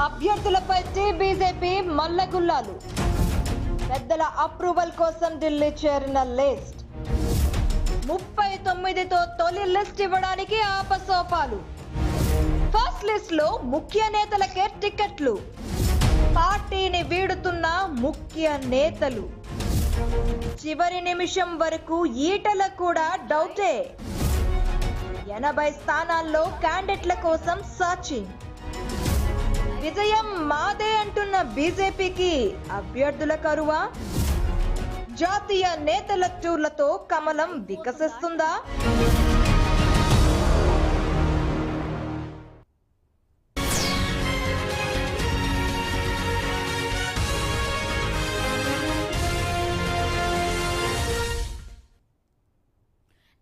అభ్యర్థులపై BJP మల్లగుల్లాలు. పెద్దల approval కోసం ఢిల్లీ చేరిన లిస్ట్. 39తో తొలి లిస్ట్ ఇవ్వడానికి ఆపసోపాలు. ఫస్ట్ లిస్ట్ లో ముఖ్య నేతలకే టికెట్లు. పార్టీని వీడుతున్న ముఖ్య నేతలు. చివరి నిమిషం వరకు ఈటల కూడా డౌటే. 80 స్థానాల్లో క్యాండిడేట్ల కోసం సర్చింగ్. విజయం మాదే అంటున్న బీజేపీకి అభ్యర్థుల కరువా? జాతీయ నేతల టూర్లతో కమలం వికసిస్తుందా?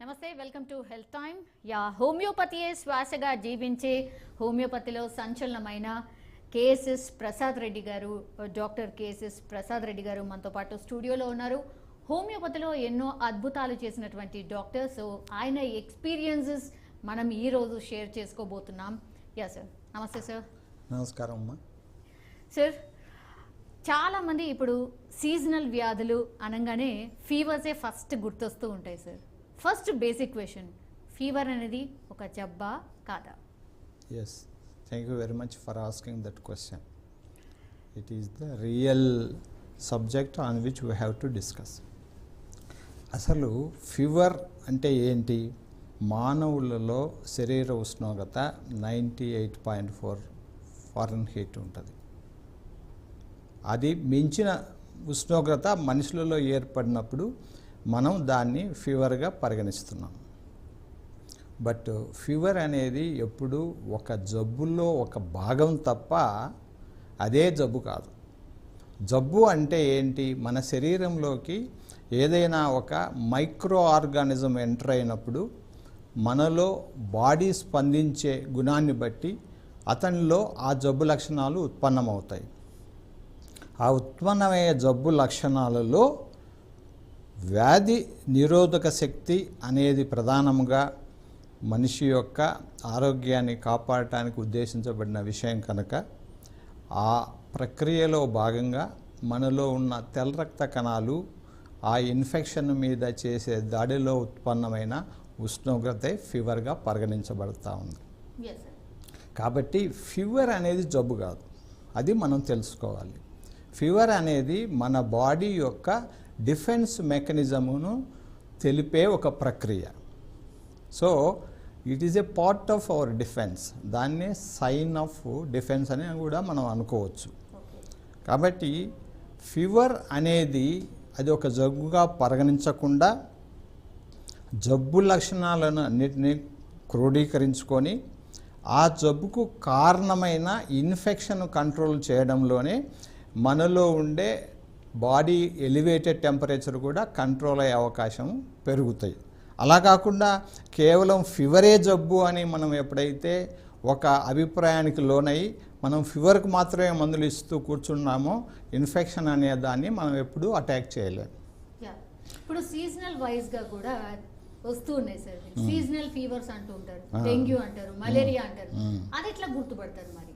నమస్తే, వెల్కమ్ టు హెల్త్ టైమ్. హోమియోపతియే శ్వాసగా జీవించే హోమియోపతిలో సంచలనమైన కేఎస్ఎస్ ప్రసాద్ రెడ్డి గారు, డాక్టర్ కేఎస్ఎస్ ప్రసాద్ రెడ్డి గారు మనతో పాటు స్టూడియోలో ఉన్నారు. హోమియోపతిలో ఎన్నో అద్భుతాలు చేసినటువంటి డాక్టర్. సో ఆయన ఎక్స్పీరియన్సెస్ మనం ఈరోజు షేర్ చేసుకోబోతున్నాం. సార్ నమస్తే. సార్ నమస్కారం అమ్మా. సార్, చాలామంది ఇప్పుడు సీజనల్ వ్యాధులు అనగానే ఫీవర్సే ఫస్ట్ గుర్తొస్తూ ఉంటాయి. Sir, first basic question, fever అనేది ఒక జబ్బా కాదా? Yes, thank you very much for asking that question. It is the real subject on which we have to discuss. అసలు ఫీవర్ అంటే ఏంటి? మానవులలో శరీర ఉష్ణోగ్రత 98.4 ఫారెన్హీట్ ఉంటుంది. అది మించిన ఉష్ణోగ్రత మనుషులలో ఏర్పడినప్పుడు మనం దాన్ని ఫీవర్గా పరిగణిస్తున్నాం. బట్ ఫీవర్ అనేది ఎప్పుడు ఒక జబ్బులో ఒక భాగం తప్ప అదే జబ్బు కాదు. జబ్బు అంటే ఏంటి? మన శరీరంలోకి ఏదైనా ఒక మైక్రో ఆర్గానిజం ఎంటర్ అయినప్పుడు మనలో బాడీ స్పందించే గుణాన్ని బట్టి అతనిలో ఆ జబ్బు లక్షణాలు ఉత్పన్నమవుతాయి. ఆ ఉత్పన్నమయ్యే జబ్బు లక్షణాలలో వ్యాధి నిరోధక శక్తి అనేది ప్రధానంగా మనిషి యొక్క ఆరోగ్యాన్ని కాపాడటానికి ఉద్దేశించబడిన విషయం కనుక ఆ ప్రక్రియలో భాగంగా మనలో ఉన్న తెల్ల రక్త కణాలు ఆ ఇన్ఫెక్షన్ మీద చేసే దాడిలో ఉత్పన్నమైన ఉష్ణోగ్రతే ఫీవర్గా పరిగణించబడుతూ ఉంది. కాబట్టి ఫీవర్ అనేది జబ్బు కాదు, అది మనం తెలుసుకోవాలి. ఫీవర్ అనేది మన బాడీ యొక్క డిఫెన్స్ మెకానిజమును తెలిపే ఒక ప్రక్రియ. So it is a part of our defence. దాన్నే సైన్ ఆఫ్ డిఫెన్స్ అని కూడా మనం అనుకోవచ్చు. కాబట్టి ఫీవర్ అనేది అది ఒక జబ్బుగా పరిగణించకుండా జబ్బు లక్షణాలను అన్నిటినీ క్రోడీకరించుకొని ఆ జబ్బుకు కారణమైన ఇన్ఫెక్షన్ కంట్రోల్ చేయడంలోనే మనలో ఉండే బాడీ ఎలివేటెడ్ టెంపరేచర్ కూడా కంట్రోల్ అయ్యే అవకాశం పెరుగుతాయి. అలా కాకుండా కేవలం ఫీవరే జబ్బు అని మనం ఎప్పుడైతే ఒక అభిప్రాయానికి లోనై మనం ఫీవర్కి మాత్రమే మందులు ఇస్తూ కూర్చున్నామో ఇన్ఫెక్షన్ అనే దాన్ని మనం ఎప్పుడూ అటాక్ చేయలేము. ఇప్పుడు సీజనల్ వైజ్గా కూడా వస్తూ ఉన్నాయి సార్. సీజనల్ ఫీవర్స్ అంటూ ఉంటారు, డెంగ్యూ అంటారు, మలేరియా అంటారు. అది ఎట్లా గుర్తుపడతారు? మరి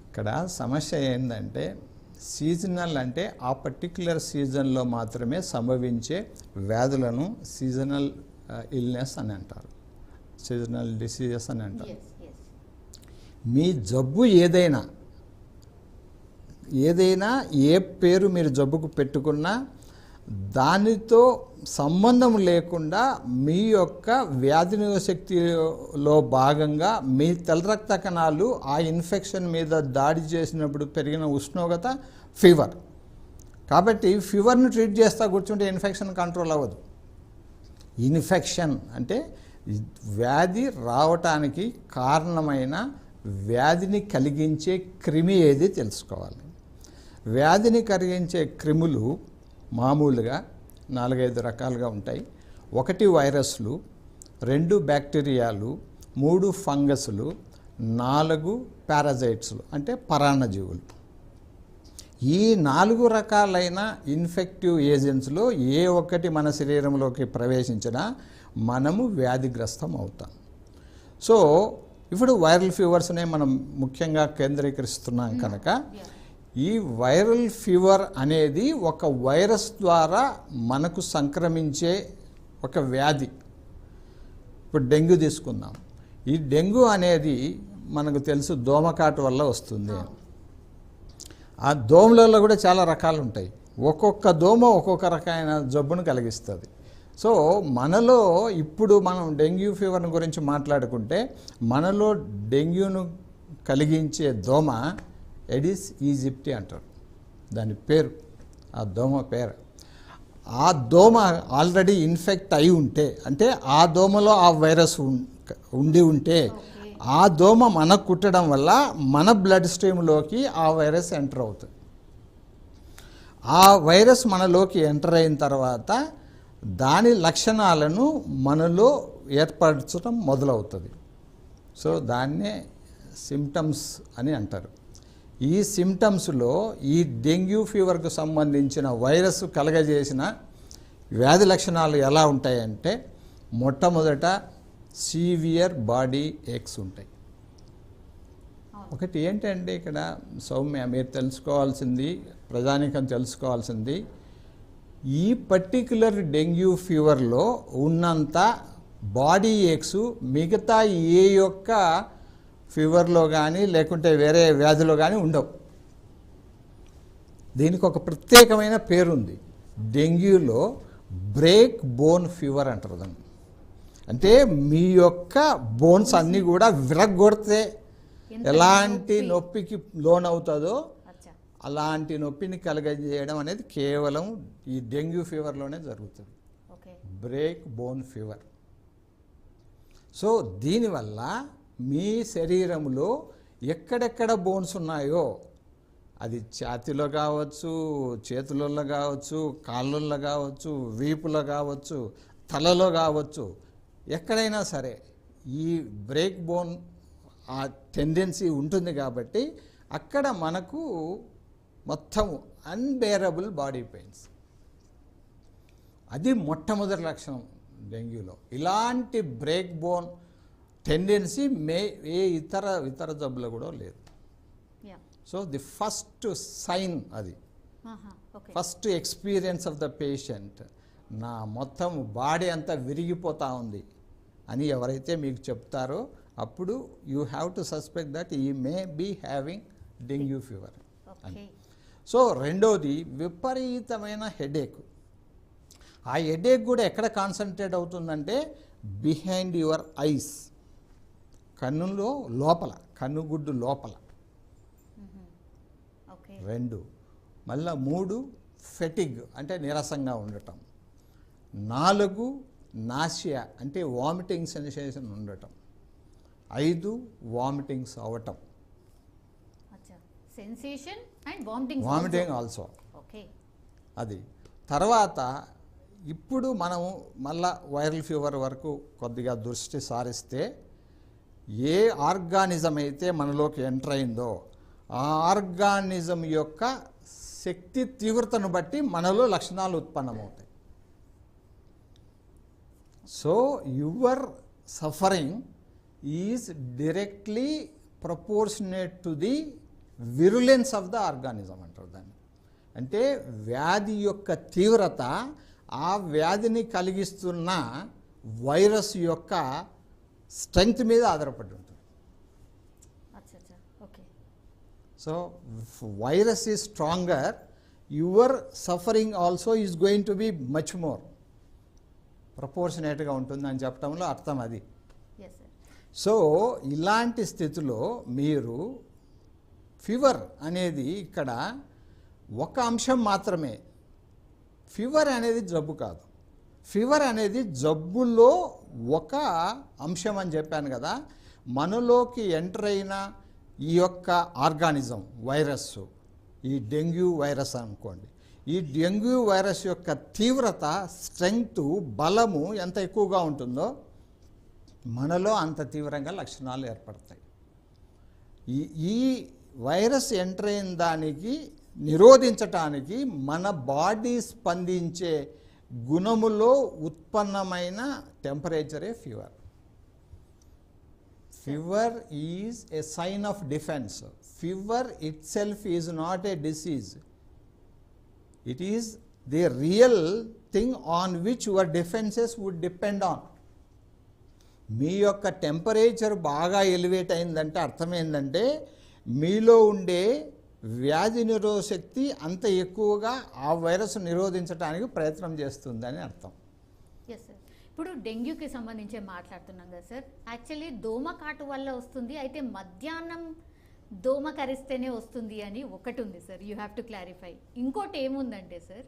ఇక్కడ సమస్య ఏంటంటే సీజనల్ అంటే ఆ పర్టిక్యులర్ సీజన్లో మాత్రమే సంభవించే వ్యాధులను సీజనల్ ఇల్నెస్ అని అంటారు, సీజనల్ డిసీజెస్ అని అంటారు. మీ జబ్బు ఏదైనా ఏ పేరు మీరు జబ్బుకు పెట్టుకున్నా దానితో సంబంధం లేకుండా మీ యొక్క వ్యాధి శక్తిలో భాగంగా మీ తెల్ల రక్త కణాలు ఆ ఇన్ఫెక్షన్ మీద దాడి చేసినప్పుడు పెరిగిన ఉష్ణోగ్రత ఫీవర్. కాబట్టి ఫీవర్ను ట్రీట్ చేస్తా కూర్చుంటే ఇన్ఫెక్షన్ కంట్రోల్ అవ్వదు. ఇన్ఫెక్షన్ అంటే వ్యాధి రావటానికి కారణమైన వ్యాధిని కలిగించే క్రిమి ఏది తెలుసుకోవాలి. వ్యాధిని కలిగించే క్రిములు మామూలుగా 4-5 రకాలుగా ఉంటాయి. 1 వైరస్లు, 2 బ్యాక్టీరియాలు, 3 ఫంగస్లు, 4 పారాజైట్స్లు అంటే పరాన్నజీవులు. ఈ 4 రకాలైన ఇన్ఫెక్టివ్ ఏజెంట్స్లో ఏ ఒక్కటి మన శరీరంలోకి ప్రవేశించినా మనము వ్యాధిగ్రస్తం అవుతాం. సో ఇప్పుడు వైరల్ ఫీవర్స్నే మనం ముఖ్యంగా కేంద్రీకరిస్తున్నాం కనుక ఈ వైరల్ ఫీవర్ అనేది ఒక వైరస్ ద్వారా మనకు సంక్రమించే ఒక వ్యాధి. ఇప్పుడు డెంగ్యూ తీసుకుందాం. ఈ డెంగ్యూ అనేది మనకు తెలుసు దోమకాటు వల్ల వస్తుంది. ఆ దోమలలో కూడా చాలా రకాలు ఉంటాయి. ఒక్కొక్క దోమ ఒక్కొక్క రకమైన జబ్బును కలిగిస్తుంది. సో మనలో ఇప్పుడు మనం డెంగ్యూ ఫీవర్ని గురించి మాట్లాడుకుంటే మనలో డెంగ్యూను కలిగించే దోమ ఎడిస్ ఈజిప్టి అంటారు. దాని పేరు, ఆ దోమ పేరు. ఆ దోమ ఆల్రెడీ ఇన్ఫెక్ట్ అయి ఉంటే, అంటే ఆ దోమలో ఆ వైరస్ ఉండి ఉంటే ఆ దోమ మనకు కుట్టడం వల్ల మన బ్లడ్ స్ట్రీమ్లోకి ఆ వైరస్ ఎంటర్ అవుతుంది. ఆ వైరస్ మనలోకి ఎంటర్ అయిన తర్వాత దాని లక్షణాలను మనలో ఏర్పరచడం మొదలవుతుంది. సో దాన్నే సిమ్టమ్స్ అని అంటారు. ఈ సిమ్టమ్స్లో ఈ డెంగ్యూ ఫీవర్కు సంబంధించిన వైరస్ కలగజేసిన వ్యాధి లక్షణాలు ఎలా ఉంటాయంటే, మొట్టమొదట సీవియర్ బాడీ ఏక్స్ ఉంటాయి. ఒకటి ఏంటంటే ఇక్కడ సౌమ్య మీరు తెలుసుకోవాల్సింది, ప్రజానికం తెలుసుకోవాల్సింది, ఈ పర్టిక్యులర్ డెంగ్యూ ఫీవర్లో ఉన్నంత బాడీ ఏక్స్ మిగతా ఏ యొక్క ఫీవర్లో కానీ లేకుంటే వేరే వ్యాధిలో కానీ ఉండవు. దీనికి ఒక ప్రత్యేకమైన పేరుంది. డెంగ్యూలో బ్రేక్ బోన్ ఫీవర్ అంటారు దాన్ని. అంటే మీ యొక్క బోన్స్ అన్నీ కూడా విరగొడితే ఎలాంటి నొప్పికి లోనవుతుందో అలాంటి నొప్పిని కలగజేయడం అనేది కేవలం ఈ డెంగ్యూ ఫీవర్లోనే జరుగుతుంది. Break bone fever. సో దీనివల్ల మీ శరీరంలో ఎక్కడెక్కడ బోన్స్ ఉన్నాయో, అది ఛాతీలో కావచ్చు, చేతులలో కావచ్చు, కాళ్ళల్లో కావచ్చు, వీపులో కావచ్చు, తలలో కావచ్చు, ఎక్కడైనా సరే ఈ బ్రేక్ బోన్ ఆ టెండెన్సీ ఉంటుంది. కాబట్టి అక్కడ మనకు మొత్తం అన్బేరబుల్ బాడీ పెయిన్స్. అది మొట్టమొదటి లక్షణం డెంగ్యూలో. ఇలాంటి బ్రేక్ బోన్ టెండెన్సీ ఏ ఇతర జబ్బులో కూడా లేదు. సో ది ఫస్ట్ సైన్, అది first experience of the patient, నా మొత్తం బాడీ అంతా విరిగిపోతూ ఉంది అని ఎవరైతే మీకు చెప్తారో అప్పుడు you have to suspect that he may be having dengue fever అని. సో రెండోది విపరీతమైన హెడేక్. ఆ హెడేక్ కూడా ఎక్కడ కాన్సన్ట్రేట్ అవుతుందంటే బిహైండ్ యువర్ ఐస్, కన్నులో లోపల, కన్నుగుడ్డు లోపల. 2 మళ్ళా 3 ఫెటిగ్ అంటే నీరసంగా ఉండటం. 4 నాసియా అంటే వామిటింగ్ సెన్సేషన్ ఉండటం. 5 వామిటింగ్స్ అవటం. Sensation and vomiting also. అది తర్వాత ఇప్పుడు మనము మళ్ళా వైరల్ ఫీవర్ వరకు కొద్దిగా దృష్టి సారిస్తే, ఏ ఆర్గానిజం అయితే మనలోకి ఎంటర్ అయిందో ఆ ఆర్గానిజం యొక్క శక్తి తీవ్రతను బట్టి మనలో లక్షణాలు ఉత్పన్నమవుతాయి. So your suffering is directly proportionate to the virulence of the organism అంటారు దాన్ని. అంటే వ్యాధి యొక్క తీవ్రత ఆ వ్యాధిని కలిగిస్తున్న వైరస్ యొక్క స్ట్రెంగ్త్ మీద ఆధారపడి ఉంటుంది. So virus is stronger, your suffering also is going to be much more ప్రపోర్షనేట్గా ఉంటుంది అని చెప్పడంలో అర్థం అది. సో ఇలాంటి స్థితిలో మీరు ఫీవర్ అనేది ఇక్కడ ఒక అంశం మాత్రమే. ఫీవర్ అనేది జబ్బు కాదు. ఫీవర్ అనేది జబ్బులో ఒక అంశం అని చెప్పాను కదా. మనలోకి ఎంటర్ అయిన ఈ యొక్క ఆర్గానిజం వైరస్, ఈ డెంగ్యూ వైరస్ అనుకోండి, ఈ డెంగ్యూ వైరస్ యొక్క తీవ్రత, స్ట్రెంగ్త్, బలము ఎంత ఎక్కువగా ఉంటుందో మనలో అంత తీవ్రంగా లక్షణాలు ఏర్పడతాయి. ఈ వైరస్ ఎంటర్ అయిన దానికి నిరోధించటానికి మన బాడీ స్పందించే గుణములో ఉత్పన్నమైన టెంపరేచరే fever. Fever is a sign of defense. Fever itself is not a disease. It is the real thing on which your defenses would depend on. మీ యొక్క టెంపరేచర్ బాగా ఎలివేట్ అయిందంటే అర్థం ఏంటంటే మీలో ఉండే వ్యాధి నిరోధక శక్తి అంత ఎక్కువగా ఆ వైరస్ నిరోధించడానికి ప్రయత్నం చేస్తుందని అర్థం. Yes sir. ఇప్పుడు డెంగ్యూకి సంబంధించి మాట్లాడుతున్నాం కదా సార్. యాక్చువల్లీ దోమ కాటు వల్ల వస్తుంది, అయితే మధ్యాహ్నం దోమ కరిస్తేనే వస్తుంది అని ఒకటి ఉంది sir. You have to clarify. ఇంకోటి ఏముందంటే సార్,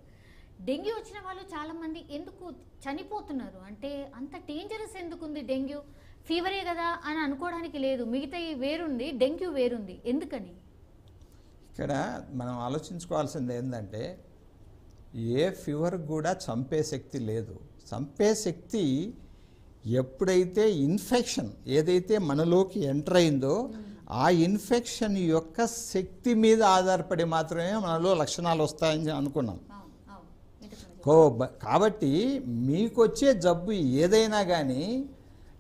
డెంగ్యూ వచ్చిన వాళ్ళు చాలామంది ఎందుకు చనిపోతున్నారు అంటే అంత డేంజరస్ ఎందుకు ఉంది డెంగ్యూ? ఫీవరే కదా అని అనుకోవడానికి లేదు. మిగతా వేరుంది, డెంగ్యూ వేరుంది, ఎందుకని? ఇక్కడ మనం ఆలోచించుకోవాల్సింది ఏంటంటే ఏ ఫీవర్ కూడా చంపే శక్తి లేదు. చంపే శక్తి ఎప్పుడైతే ఇన్ఫెక్షన్ ఏదైతే మనలోకి ఎంటర్ అయిందో ఆ ఇన్ఫెక్షన్ యొక్క శక్తి మీద ఆధారపడి మాత్రమే మనలో లక్షణాలు వస్తాయని అనుకున్నాం. కాబట్టి మీకు వచ్చే జబ్బు ఏదైనా కానీ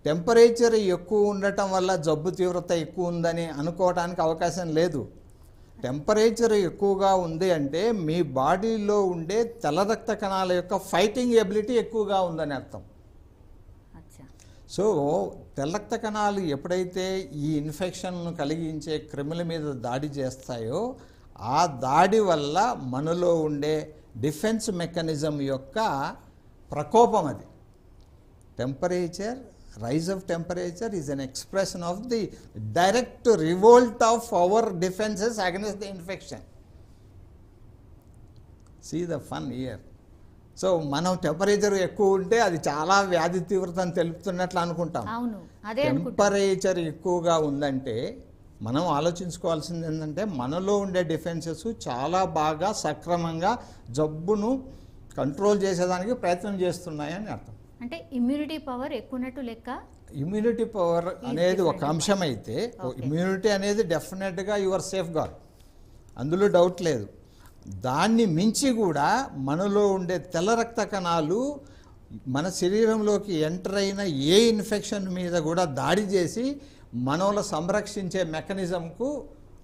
టెంపరేచర్ ఎక్కువ ఉండటం వల్ల జబ్బు తీవ్రత ఎక్కువ ఉందని అనుకోవడానికి అవకాశం లేదు. టెంపరేచర్ ఎక్కువగా ఉంది అంటే మీ బాడీలో ఉండే తెల్ల రక్త కణాల యొక్క ఫైటింగ్ ఎబిలిటీ ఎక్కువగా ఉందని అర్థం. సో తెల్ల రక్త కణాలు ఎప్పుడైతే ఈ ఇన్ఫెక్షన్ను కలిగించే క్రిముల మీద దాడి చేస్తాయో ఆ దాడి వల్ల మనలో ఉండే డిఫెన్స్ మెకానిజం యొక్క ప్రకోపం అది. Temperature, rise of temperature is an expression of the direct revolt of our defenses against the infection. See the fun here. So మనం టెంపరేచర్ ఎక్కువ ఉంటే అది చాలా వ్యాధి తీవ్రతను తెలుపుతున్నట్లు అనుకుంటాం. టెంపరేచర్ ఎక్కువగా ఉందంటే మనం ఆలోచించుకోవాల్సింది ఏంటంటే మనలో ఉండే డిఫెన్సెస్ చాలా బాగా సక్రమంగా జబ్బును కంట్రోల్ చేసేదానికి ప్రయత్నం చేస్తున్నాయని అర్థం. అంటే ఇమ్యూనిటీ పవర్ ఎక్కువన్నట్టు లెక్క. ఇమ్యూనిటీ పవర్ అనేది ఒక అంశం అయితే ఇమ్యూనిటీ అనేది డెఫినెట్గా యువర్ సేఫ్ గార్డ్, అందులో డౌట్ లేదు. దాన్ని మించి కూడా మనలో ఉండే తెల్ల రక్త కణాలు మన శరీరంలోకి ఎంటర్ అయిన ఏ ఇన్ఫెక్షన్ మీద కూడా దాడి చేసి మనలో సంరక్షించే మెకానిజంకు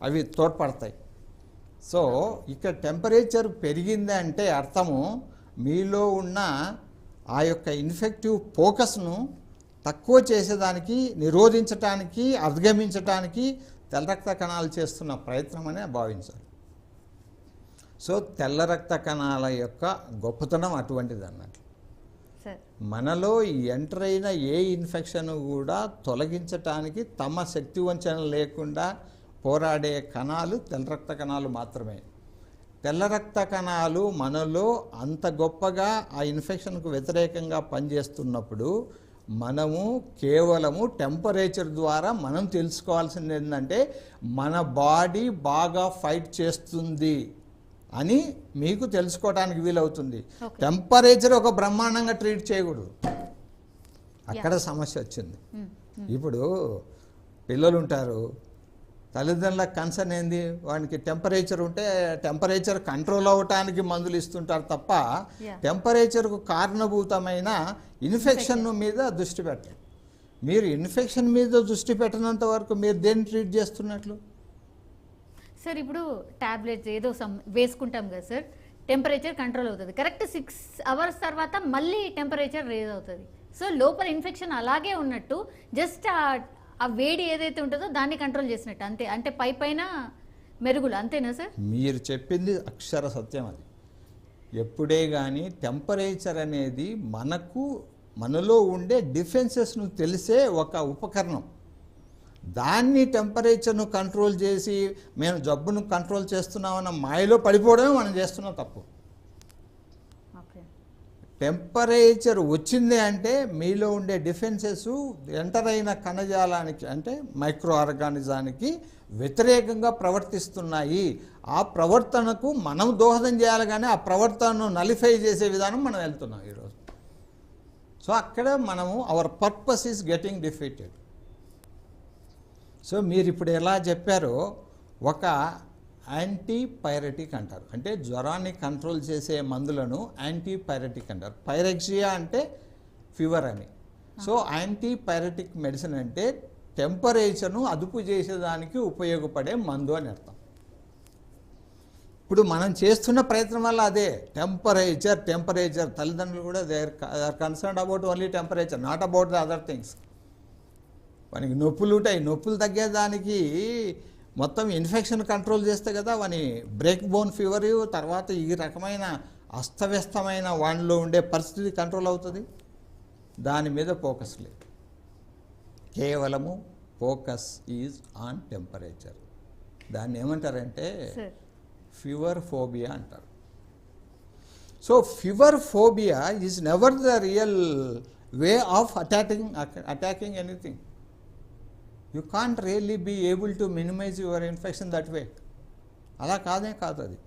అవి తోడ్పడతాయి. సో ఇక్కడ టెంపరేచర్ పెరిగింది అంటే అర్థము మీలో ఉన్న ఆ యొక్క ఇన్ఫెక్టివ్ ఫోకస్ను తక్కువ చేసేదానికి, నిరోధించటానికి, అధిగమించటానికి తెల్ల రక్త కణాలు చేస్తున్న ప్రయత్నం అనే భావించాలి. సో తెల్ల రక్త కణాల యొక్క గొప్పతనం అటువంటిది అన్నట్లు. మనలో ఎంటర్ అయిన ఏ ఇన్ఫెక్షన్ కూడా తొలగించటానికి తమ శక్తి వంచన లేకుండా పోరాడే కణాలు తెల్ల రక్త కణాలు మాత్రమే. తెల్ల రక్త కణాలు మనలో అంత గొప్పగా ఆ ఇన్ఫెక్షన్కు వ్యతిరేకంగా పనిచేస్తున్నప్పుడు మనము కేవలము టెంపరేచర్ ద్వారా మనం తెలుసుకోవాల్సింది ఏంటంటే మన బాడీ బాగా ఫైట్ చేస్తుంది అని మీకు తెలుసుకోవడానికి వీలవుతుంది. టెంపరేచర్ ఒక బ్రహ్మాండంగా ట్రీట్ చేయకూడదు, అక్కడ సమస్య వచ్చింది. ఇప్పుడు పిల్లలు ఉంటారు, తల్లిదండ్రుల కన్సర్న్ ఏంది, వానికి టెంపరేచర్ ఉంటే టెంపరేచర్ కంట్రోల్ అవ్వటానికి మందులు ఇస్తుంటారు తప్ప టెంపరేచర్కు కారణభూతమైన ఇన్ఫెక్షన్ మీద దృష్టి పెట్టరు. మీరు ఇన్ఫెక్షన్ మీద దృష్టి పెట్టినంత వరకు మీరు దేన్ని ట్రీట్ చేస్తున్నట్లు? సార్ ఇప్పుడు టాబ్లెట్స్ ఏదో వేసుకుంటాం కదా సార్, టెంపరేచర్ కంట్రోల్ అవుతుంది. కరెక్ట్ 6 hours తర్వాత మళ్ళీ టెంపరేచర్ రేజ్ అవుతుంది. సో లోపల ఇన్ఫెక్షన్ అలాగే ఉన్నట్టు జస్ట్ ఆ వేడి ఏదైతే ఉంటుందో దాన్ని కంట్రోల్ చేసినట్టు అంతే. అంటే పైన మెరుగులు అంతేనా సార్? మీరు చెప్పింది అక్షర సత్యం. అది ఎప్పుడే కానీ టెంపరేచర్ అనేది మనలో ఉండే డిఫెన్సెస్ను తెలిసే ఒక ఉపకరణం. దాన్ని టెంపరేచర్ను కంట్రోల్ చేసి మేము జబ్బును కంట్రోల్ చేస్తున్నామన్న మాయలో పడిపోవడమే మనం చేస్తున్నాం తప్పు. టెంపరేచర్ వచ్చింది అంటే మీలో ఉండే డిఫెన్సెస్ ఎంటర్ అయిన కణజాలానికి అంటే మైక్రో ఆర్గానిజానికి వ్యతిరేకంగా ప్రవర్తిస్తున్నాయి. ఆ ప్రవర్తనకు మనం దోహదం చేయాలి, కానీ ఆ ప్రవర్తనను నలిఫై చేసే విధానం మనం వెళ్తున్నాం ఈరోజు. సో అక్కడ మనము our purpose is getting defeated. So మీరు ఇప్పుడు ఎలా చెప్పారో ఒక యాంటీపైరెటిక్ అంటారు, అంటే జ్వరాన్ని కంట్రోల్ చేసే మందులను యాంటీపైరెటిక్ అంటారు. పైరెక్సియా అంటే ఫీవర్ అని. సో యాంటీపైరెటిక్ మెడిసిన్ అంటే టెంపరేచర్ను అదుపు చేసేదానికి ఉపయోగపడే మందు అని అర్థం. ఇప్పుడు మనం చేస్తున్న ప్రయత్నం వల్ల అదే టెంపరేచర్ తల్లిదండ్రులు కూడా they are concerned about only temperature, not about the other things. వానికి నొప్పులు ఉంటాయి, నొప్పులు తగ్గేదానికి మొత్తం ఇన్ఫెక్షన్ కంట్రోల్ చేస్తే కదా వాని బ్రేక్ బోన్ ఫీవర్, తర్వాత ఈ రకమైన అస్తవ్యస్తమైన వానిలో ఉండే పరిస్థితి కంట్రోల్ అవుతుంది. దాని మీద ఫోకస్ లేదు, కేవలము ఫోకస్ ఈజ్ ఆన్ టెంపరేచర్. దాన్ని ఏమంటారంటే ఫీవర్ ఫోబియా అంటారు. So fever phobia is never the real way of attacking anything. You can't really be able to minimise your infection that way. అలా కాదు అది.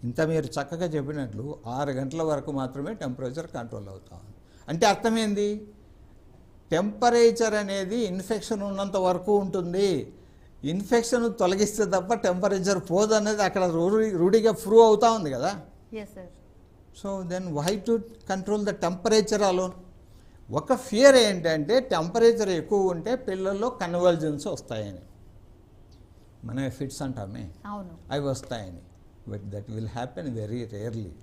ఇంత మీరు చక్కగా చెప్పినట్లు 6 గంటల వరకు మాత్రమే టెంపరేచర్ కంట్రోల్ అవుతా ఉంది. అంటే అర్థమైంది, టెంపరేచర్ అనేది ఇన్ఫెక్షన్ ఉన్నంత వరకు ఉంటుంది. ఇన్ఫెక్షన్ తొలగిస్తే తప్ప టెంపరేచర్ పోదు అనేది అక్కడ రూఢిగా ప్రూవ్ అవుతా ఉంది కదా. So then why to control the temperature alone? ఒక ఫియర్ ఏంటంటే టెంపరేచర్ ఎక్కువ ఉంటే పిల్లల్లో కన్వల్జన్స్ వస్తాయని, మనం ఫిట్స్ అంటామే, అవి వస్తాయని. But that will happen very rarely.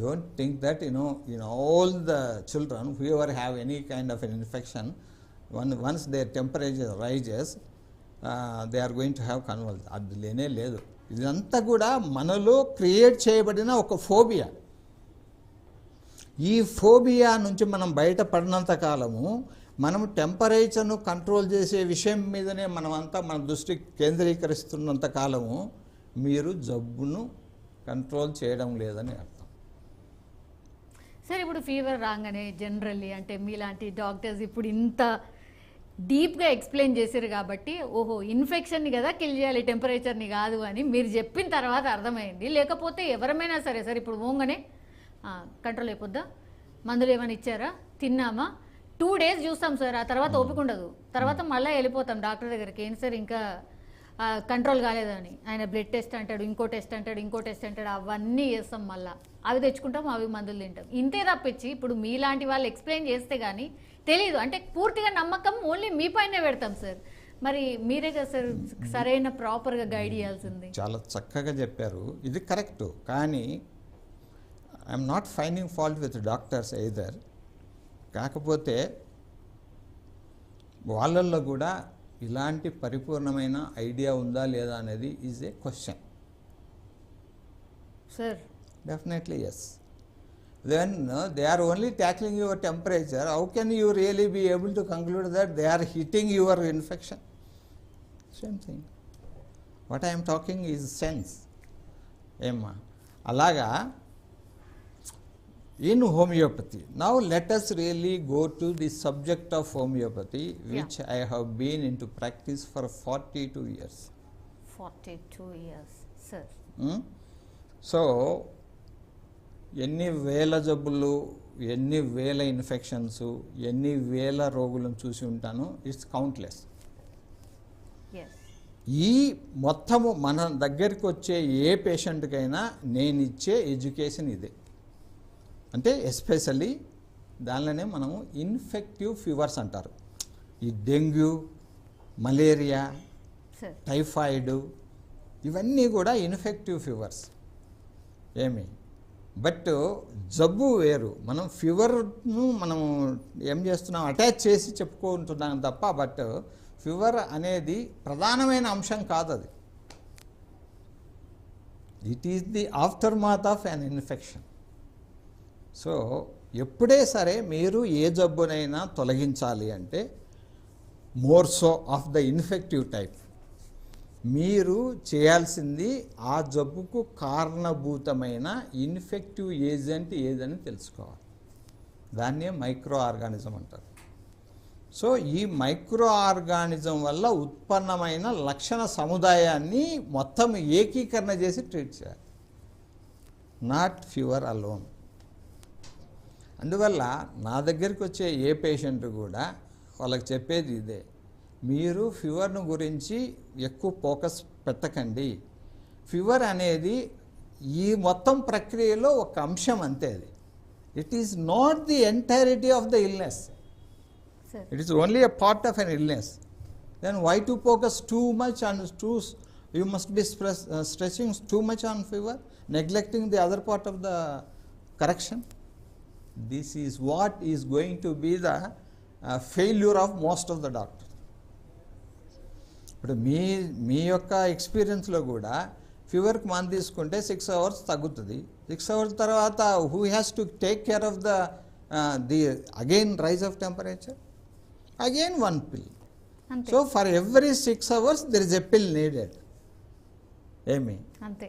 Don't think that in all the children who ever have any kind of an infection, once their temperature rises, they are going to have convulsions. అది లేనే లేదు. ఇదంతా కూడా మనలో create చేయబడిన ఒక phobia. ఈ phobia నుంచి మనం బయటపడినంత కాలము మనం టెంపరేచర్ను కంట్రోల్ చేసే విషయం మీదనే మనమంతా మన దృష్టి కేంద్రీకరిస్తున్నంత కాలము మీరు జబ్బును కంట్రోల్ చేయడం లేదని అర్థం. సార్, ఇప్పుడు ఫీవర్ రాగానే జనరల్లీ అంటే మీలాంటి డాక్టర్స్ ఇప్పుడు ఇంత డీప్గా ఎక్స్ప్లెయిన్ చేశారు కాబట్టి ఓహో ఇన్ఫెక్షన్ని కదా కిల్ చేయాలి, టెంపరేచర్ని కాదు అని మీరు చెప్పిన తర్వాత అర్థమైంది. లేకపోతే ఎవరమైనా సరే సార్ ఇప్పుడు ఓంగానే కంట్రోల్ అయిపోద్దా, మందులు ఏమైనా ఇచ్చారా, తిన్నామా, 2 days చూస్తాం సార్, ఆ తర్వాత ఓపిక ఉండదు, తర్వాత మళ్ళీ వెళ్ళిపోతాం డాక్టర్ దగ్గరికి. ఏంటి సార్ ఇంకా కంట్రోల్ కాలేదని, ఆయన బ్లడ్ టెస్ట్ అంటాడు, ఇంకో టెస్ట్ అంటాడు, అవన్నీ చేస్తాం, మళ్ళీ అవి తెచ్చుకుంటాం, అవి మందులు తింటాం. ఇంతే తప్పించి ఇప్పుడు మీలాంటి వాళ్ళు ఎక్స్ప్లెయిన్ చేస్తే కానీ తెలీదు. అంటే పూర్తిగా నమ్మకం ఓన్లీ మీ పైనే పెడతాం సార్. మరి మీరే కదా సార్ సరైన ప్రాపర్గా గైడ్ చేయాల్సింది. చాలా చక్కగా చెప్పారు, ఇది కరెక్ట్. కానీ I'm not finding fault with doctors either. కాకపోతే వాళ్ళల్లో కూడా ఇలాంటి పరిపూర్ణమైన ఐడియా ఉందా లేదా అనేది is a question. Sir definitely yes. Then they are only tackling your temperature. How can you really be able to conclude that they are hitting your infection? Same thing. What I am talking is sense. Emma. Alaga in homeopathy. Now let us really go to the subject of homeopathy, which I have been into practice for 42 years. 42 years, sir. So ఎన్ని వేల జబ్బులు, ఎన్ని వేల infections, ఎన్ని వేల రోగులను చూసి ఉంటాను. It's countless. ఈ మొత్తము మన దగ్గరికి వచ్చే ఏ పేషెంట్కైనా నేను ఇచ్చే ఎడ్యుకేషన్ ఇదే. అంటే ఎస్పెషల్లీ దానిలోనే మనము ఇన్ఫెక్టివ్ ఫీవర్స్ అంటారు. ఈ డెంగ్యూ, మలేరియా, టైఫాయిడ్, ఇవన్నీ కూడా ఇన్ఫెక్టివ్ ఫీవర్స్. బట్ జబ్బు వేరు. మనం ఫీవర్ను మనం ఏం చేస్తున్నాం, అటాచ్ చేసి చెప్పుకుంటున్నాం తప్ప, బట్ ఫీవర్ అనేది ప్రధానమైన అంశం కాదు. అది it is the after math of an infection. So ఎప్పుడే సరే మీరు ఏ జబ్బునైనా తొలగించాలి అంటే more so of the infective type, మీరు చేయాల్సింది ఆ జబ్బుకు కారణభూతమైన ఇన్ఫెక్టివ్ ఏజెంట్ ఏదని తెలుసుకోవాలి. దాన్నే మైక్రో ఆర్గానిజం అంటారు. సో ఈ మైక్రో ఆర్గానిజం వల్ల ఉత్పన్నమైన లక్షణ సముదాయాన్ని మొత్తం ఏకీకరణ చేసి ట్రీట్ చేయాలి, నాట్ ఫీవర్ అలోన్. అందువల్ల నా దగ్గరికి వచ్చే ఏ పేషెంట్ కూడా వాళ్ళకి చెప్పేది ఇదే, మీరు ఫీవర్ను గురించి ఎక్కువ ఫోకస్ పెట్టకండి. ఫీవర్ అనేది ఈ మొత్తం ప్రక్రియలో ఒక అంశం అంతే. అది it is not the entirety of the illness. Sir. It is only a part of an illness. Then why to focus too much on you must be stressing too much on fever, neglecting the other part of the correction. This is what is going to be the failure of most of the doctors. ఇప్పుడు మీ యొక్క ఎక్స్పీరియన్స్లో కూడా ఫీవర్కి మందు తీసుకుంటే 6 hours తగ్గుతుంది. 6 hours తర్వాత who has to take care of the again rise of temperature, again 1 pill. So for every 6 hours there is a pill needed. ఏమి అంతే.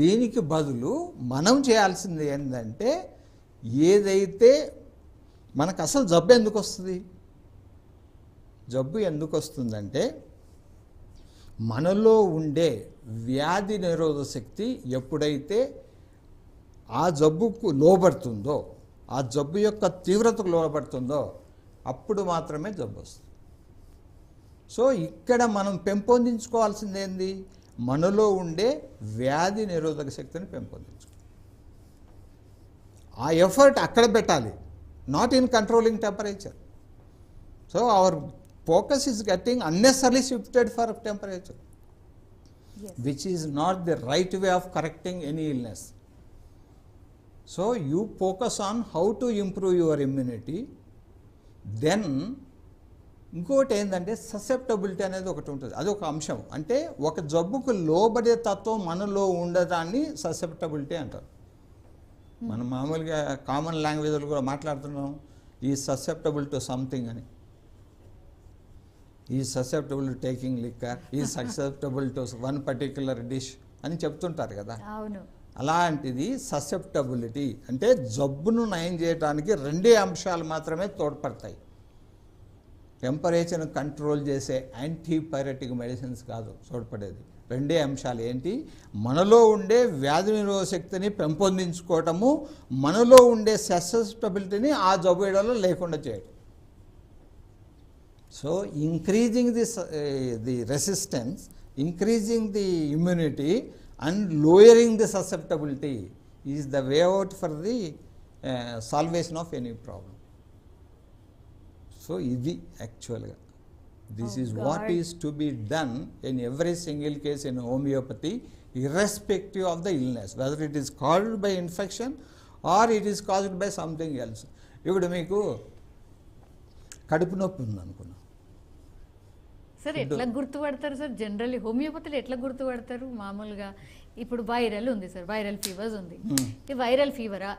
దీనికి బదులు మనం చేయాల్సింది ఏంటంటే, ఏదైతే మనకు అసలు జబ్బు ఎందుకు వస్తుంది, జబ్బు ఎందుకు వస్తుందంటే మనలో ఉండే వ్యాధి నిరోధక శక్తి ఎప్పుడైతే ఆ జబ్బుకు లోబడుతుందో, ఆ జబ్బు యొక్క తీవ్రతకు లోబడుతుందో అప్పుడు మాత్రమే జబ్బు వస్తుంది. సో ఇక్కడ మనం పెంపొందించుకోవాల్సింది ఏంది, మనలో ఉండే వ్యాధి నిరోధక శక్తిని పెంపొందించుకోవాలి. ఆ ఎఫర్ట్ అక్కడ పెట్టాలి, not in controlling temperature. So our focus is getting unnecessarily shifted for temperature, Yes. which is not the right way of correcting any illness. So you focus on how to improve your immunity. Then ఇంకోటి ఏంటంటే susceptibility అనేది ఒకటి ఉంటుంది, అది ఒక అంశం. అంటే ఒక జబ్బుకు లోబడే తత్వం మనలో ఉండదాన్ని ససెప్టబిలిటీ అంటారు. మనం మామూలుగా కామన్ లాంగ్వేజ్లో కూడా మాట్లాడుతున్నాం, ఈ ససెప్టబుల్ టు సంథింగ్ అని, ఈ ససెప్టబుల్ టు టేకింగ్ లిక్కర్, ఈ susceptible to one particular dish అని చెప్తుంటారు కదా. అవును. అలాంటిది ససెప్టబిలిటీ అంటే జబ్బును నయం చేయడానికి 2 అంశాలు మాత్రమే తోడ్పడతాయి. టెంపరేచర్ను కంట్రోల్ చేసే యాంటీపైరెటిక్ మెడిసిన్స్ కాదు తోడ్పడేది. 2 అంశాలు ఏంటి, మనలో ఉండే వ్యాధి నిరోధక శక్తిని పెంపొందించుకోవటము, మనలో ఉండే ససెప్టబిలిటీని ఆ జబ్బులో లేకుండా చేయడం. So increasing the resistance, increasing the immunity and lowering the susceptibility is the way out for the salvation of any problem. So idi actually this is what is to be done in every single case in homeopathy, irrespective of the illness, whether it is caused by infection or it is caused by something else. ఇప్పుడు మీకు కడుపు నొప్పి ఉందనుకున్నాం sir, ఎట్లా గుర్తుపడతారు sir? Generally హోమియోపతిలో ఎట్లా గుర్తుపడతారు? మామూలుగా ఇప్పుడు వైరల్ ఉంది సార్, వైరల్ ఫీవర్స్ ఉంది. ఈ వైరల్ ఫీవరా,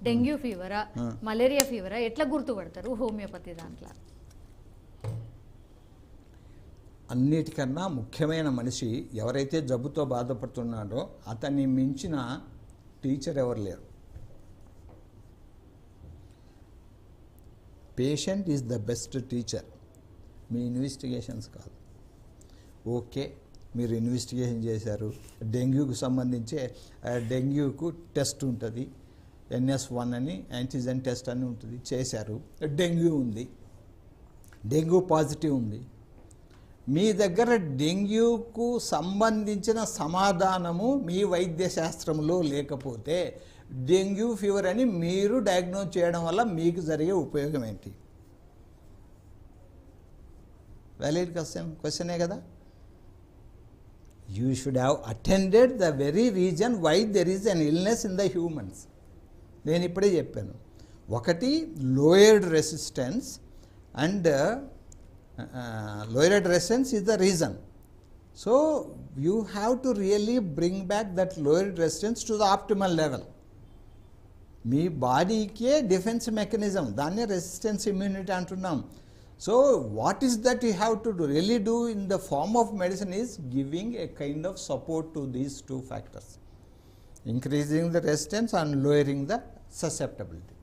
డెంగ్యూ ఫీవరా, మలేరియా ఫీవరా, ఎట్లా గుర్తుపడతారు హోమియోపతి దాంట్లో? అన్నిటికన్నా ముఖ్యమైన మనిషి ఎవరైతే జబ్బుతో బాధపడుతున్నాడో అతన్ని మించిన టీచర్ ఎవరు లేరు. Patient is the best teacher, me investigations కాదు. ఓకే, మీరు ఇన్వెస్టిగేషన్ చేశారు, డెంగ్యూకు సంబంధించి డెంగ్యూకు టెస్ట్ ఉంటుంది, NS1 అని యాంటీజెన్ టెస్ట్ అని ఉంటుంది, చేశారు, డెంగ్యూ ఉంది, డెంగ్యూ పాజిటివ్ ఉంది. మీ దగ్గర డెంగ్యూకు సంబంధించిన సమాధానము మీ వైద్య శాస్త్రంలో లేకపోతే డెంగ్యూ ఫీవర్ అని మీరు డయాగ్నోజ్ చేయడం వల్ల మీకు జరిగే ఉపయోగం ఏంటి? వ్యాలిడ్ క్వశ్చనే కదా. You should have attended the very reason why there is an illness in the humans. నేను ఇప్పుడే చెప్పాను, ఒకటి lowered resistance, and lowered resistance is the reason. So you have to really bring back that lowered resistance to the optimal level. మీ బాడీకే defence mechanism, దాన్నే resistance immunity అంటున్నాం. So what is that you have to really do in the form of medicine is giving a kind of support to these 2 factors, increasing the resistance and lowering the susceptibility.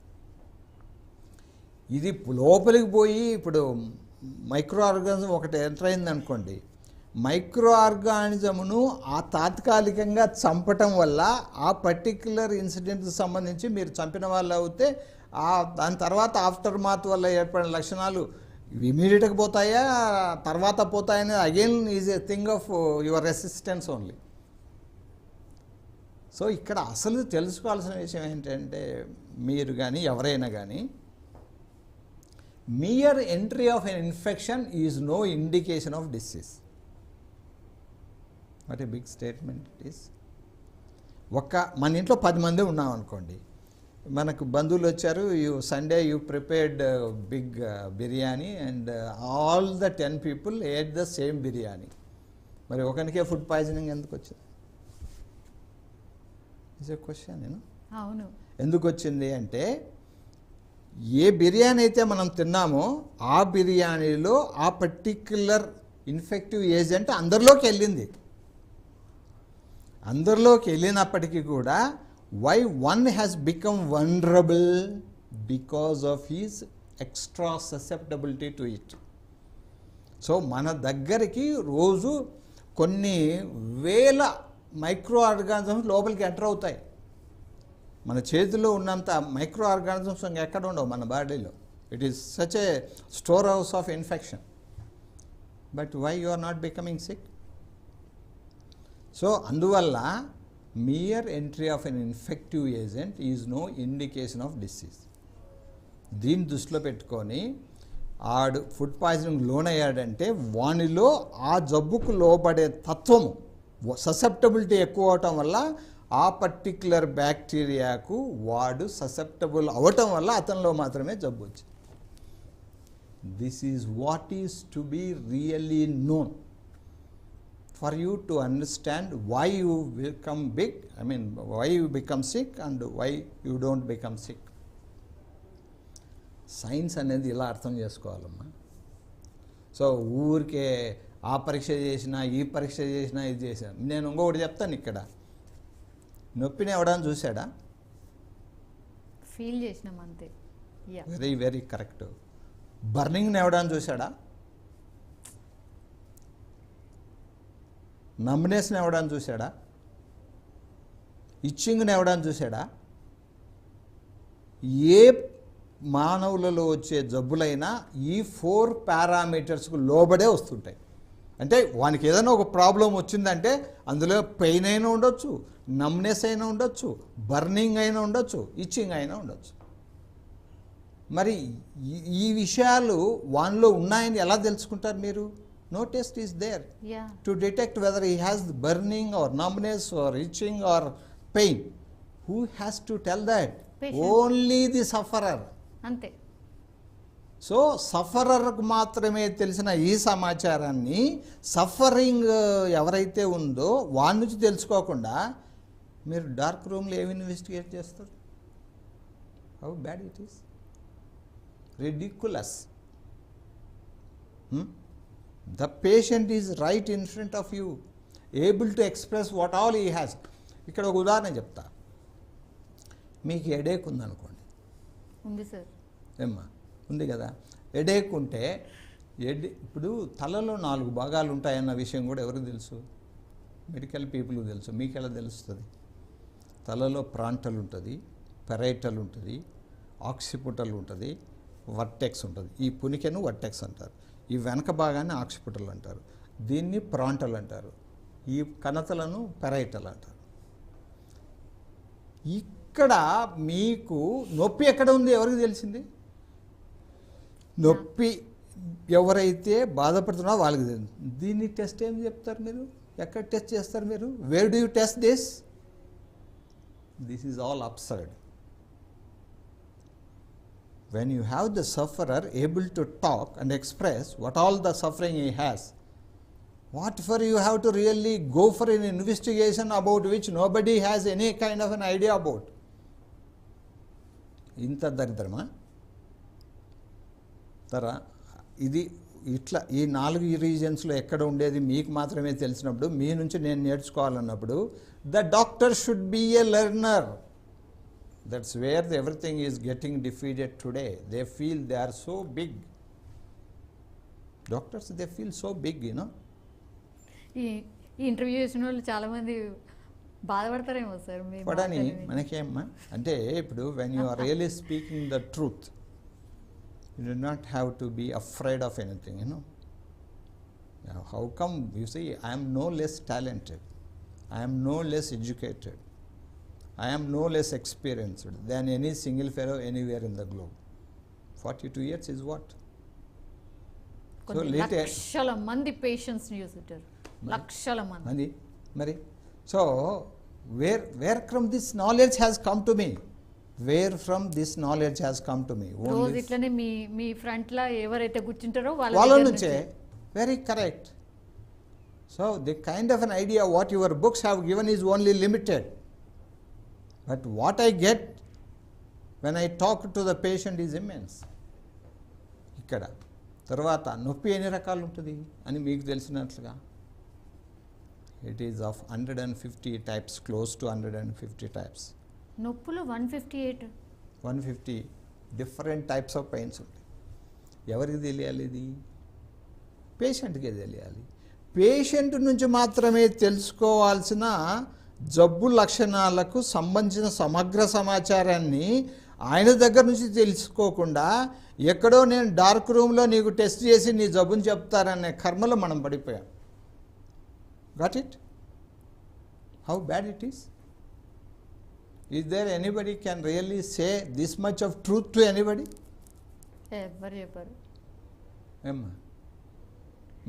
ఇది లోపలికి పోయి ఇప్పుడు micro organism ఒకటి enter అయింది అనుకోండి, micro ఆర్గానిజమును ఆ తాత్కాలికంగా చంపటం వల్ల ఆ పర్టిక్యులర్ ఇన్సిడెంట్కి సంబంధించి మీరు చంపిన వాళ్ళు అవుతే దాని తర్వాత ఆఫ్టర్ మాత్ వల్ల ఏర్పడిన లక్షణాలు ఇమీడియట్గా పోతాయా తర్వాత పోతాయని again is a thing of your resistance only. So ఇక్కడ అసలు తెలుసుకోవాల్సిన విషయం ఏంటంటే, మీరు కానీ ఎవరైనా కానీ mere entry of an infection is no indication of disease. What a big statement it is. మన ఇంట్లో 10 మంది ఉన్నాం అనుకోండి, మనకు బంధువులు వచ్చారు, Sunday you prepared big biryani and all the 10 people ate the same biryani. మరి ఒకరికే ఫుడ్ పాయిజనింగ్ ఎందుకు వచ్చింది? It's a question. అవును, ఎందుకు వచ్చింది అంటే, ఏ బిర్యానీ అయితే మనం తిన్నామో ఆ బిర్యానీలో ఆ పర్టిక్యులర్ ఇన్ఫెక్టివ్ ఏజెంట్ అందరిలోకి వెళ్ళింది. అందరిలోకి వెళ్ళినప్పటికీ కూడా why one has become vulnerable because of his extra susceptibility to it. So మన దగ్గరికి రోజు కొన్ని వేల మైక్రో ఆర్గానిజమ్స్ లోపలికి ఎంటర్ అవుతాయి. మన చేతిలో ఉన్నంత మైక్రో ఆర్గానిజమ్స్ ఎక్కడ ఉండవు మన బాడీలో. It is such a store house of infection. But why you are not becoming sick? So అందువల్ల mere entry of an infective agent is no indication of disease. దీన్ని దృష్టిలో పెట్టుకొని ఆడు ఫుడ్ పాయిజనింగ్ లోనయ్యాడంటే వానిలో ఆ జబ్బుకు లోబడే తత్వము, ససెప్టబిలిటీ ఎక్కువ అవటం వల్ల ఆ పర్టిక్యులర్ బ్యాక్టీరియాకు వాడు ససెప్టబుల్ అవటం వల్ల అతనిలో మాత్రమే జబ్బు వచ్చింది. This is what is to be really known for you to understand why you become big, why you become sick and why you don't become sick. Science అనేది ఇలా అర్థం చేసుకోవాలమ్మా. సో ఊరికే ఆ పరీక్ష చేసినా ఈ పరీక్ష చేసినా ఇది చేసినా. నేను ఇంకొకటి చెప్తాను, ఇక్కడ నొప్పిని ఎవడని చూశాడా? ఫీల్ చేసినాం అంతే. Very very correct. బర్నింగ్ని ఎవడని చూశాడా? నమ్నెస్ని ఎవడని చూశాడా? ఇచ్చింగ్ని ఎవడని చూశాడా? ఏ మానవులలో వచ్చే జబ్బులైనా ఈ 4 పారామీటర్స్కు లోబడే వస్తుంటాయి. అంటే వానికి ఏదైనా ఒక ప్రాబ్లం వచ్చిందంటే అందులో పెయిన్ అయినా ఉండొచ్చు, నమ్నెస్ అయినా ఉండొచ్చు, బర్నింగ్ అయినా ఉండొచ్చు, ఇచ్చింగ్ అయినా ఉండొచ్చు. మరి ఈ విషయాలు వానిలో ఉన్నాయని ఎలా తెలుసుకుంటారు మీరు? No test is there to detect whether he has burning or numbness or itching or pain. Who has to tell that? Patient. Only the sufferer. ante. So సఫరర్కు మాత్రమే తెలిసిన ఈ సమాచారాన్ని సఫరింగ్ ఎవరైతే ఉందో వాడి నుంచి తెలుసుకోకుండా మీరు డార్క్ రూమ్లో ఏమి ఇన్వెస్టిగేట్ చేస్తారు? How bad it is, ridiculous. The patient is right in front of you, able to express what all he has. ఇక్కడ ఒక ఉదాహరణ చెప్తా. మీకు హెడేక్ ఉందనుకోండి. ఉంది సార్. ఏమ్మా ఉంది కదా. హెడేక్ ఉంటే ఇప్పుడు తలలో 4 భాగాలు ఉంటాయన్న విషయం కూడా ఎవరికి తెలుసు? మెడికల్ పీపుల్కి తెలుసు. మీకు ఎలా తెలుస్తుంది? తలలో ప్రాంటల్ ఉంటుంది, పెరైటల్ ఉంటుంది, ఆక్సిపుటల్ ఉంటుంది, వర్టెక్స్ ఉంటుంది. ఈ పునికెను వర్టెక్స్ అంటారు. ఈ వెనక భాగాన్ని ఆక్సిపిటల్ అంటారు. దీన్ని ప్రాంటల్ అంటారు. ఈ కణతలను పెరైటల్ అంటారు. ఇక్కడ మీకు నొప్పి ఎక్కడ ఉంది ఎవరికి తెలిసింది? నొప్పి ఎవరైతే బాధపడుతున్నారో వాళ్ళకి తెలిసింది. దీన్ని టెస్ట్ ఏం చెప్తారు మీరు? ఎక్కడ టెస్ట్ చేస్తారు మీరు? Where do you test this? This is all absurd. When you have the sufferer able to talk and express what all the suffering he has, what for you have to really go for an investigation about which nobody has any kind of an idea about? ఇంత దరిద్రమా? తరా ఇది ఇట్లా ఈ 4 రీజన్స్లో ఎక్కడ ఉండేది మీకు మాత్రమే తెలిసినప్పుడు మీ నుంచి నేను నేర్చుకోవాలన్నప్పుడు the doctor should be a learner. That's where everything is getting defeated today. They feel they are so big. Doctors, they feel so big, you know. ఈ ఇంటర్వ్యూ చేసిన వాళ్ళు చాలామంది బాధపడతారేమో సార్. పడని మనకేమ్మా అంటే ఇప్పుడు when you are really speaking the truth, you do not have to be afraid of anything, you know. Now, how come you say I am no less talented, I am no less educated, I am no less experienced than any single fellow anywhere in the globe. 42 years is what? కొన్ని లక్షల మంది patients చూసుంటారు, లక్షల మంది మరి. So where from this knowledge has come to me, where from this knowledge has come to me. రోజు ఇట్లనే మీ ఫ్రంట్ లా ఎవరైతే కూర్చుంటారో వాళ్ళ నుంచే. Very correct. So the kind of an idea what your books have given is only limited, but what I get when I talk to the patient is immense. ఇక్కడ తర్వాత నొప్పి ఎన్ని రకాలు ఉంటుంది అని మీకు తెలిసినట్లుగా, it is of 150 types, close to 150 types. నొప్పులు 150 డిఫరెంట్ టైప్స్ ఆఫ్ పెయిన్స్ ఉంటాయి. ఎవరికి తెలియాలి? ఇది పేషెంట్కే తెలియాలి. పేషెంట్ నుంచి మాత్రమే తెలుసుకోవాల్సిన జబ్బు లక్షణాలకు సంబంధించిన సమగ్ర సమాచారాన్ని ఆయన దగ్గర నుంచి తెలుసుకోకుండా ఎక్కడో నేను డార్క్ రూమ్లో నీకు టెస్ట్ చేసి నీ జబ్బుని చెప్తారనే కర్మలో మనం పడిపోయాం. Got it? How bad it is? Is there anybody can really say this much of truth to anybody? ఎవరు చెప్పారు? ఏమ్మా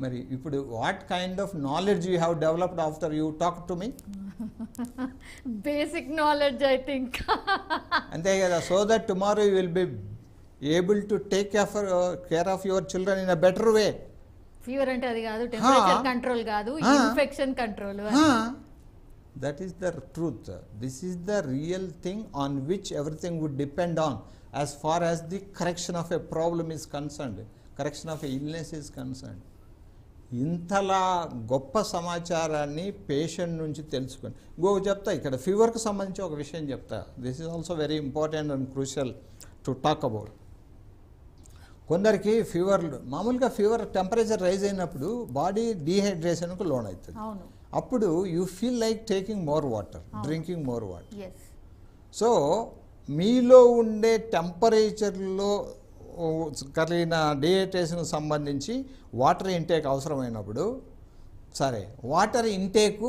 మరి ఇప్పుడు what kind of knowledge you have developed after you talk to me? Basic knowledge I think. అంతే కదా. So that tomorrow you will be able to take care of your children in a better way. Fever అంటే అది కాదు, temperature control కాదు, infection control. That is the truth. This is the real thing on which everything would depend on as far as the correction of a problem is concerned, correction of a illness is concerned. ఇంతలా గొప్ప సమాచారాన్ని patient నుంచి తెలుసుకొని ఇంకొక చెప్తా. ఇక్కడ ఫీవర్కి సంబంధించి ఒక విషయం చెప్తా. This is also very important and crucial to talk about. కొందరికి మామూలుగా ఫీవర్ టెంపరేచర్ రైజ్ అయినప్పుడు బాడీ డీహైడ్రేషన్కు లోన్ అవుతుంది. అప్పుడు you feel like taking more water, drinking more water. So మీలో ఉండే టెంపరేచర్లో కలిగిన డీహైడ్రేషన్కి సంబంధించి వాటర్ ఇంటేక్ అవసరమైనప్పుడు, సరే వాటర్ ఇంటేకు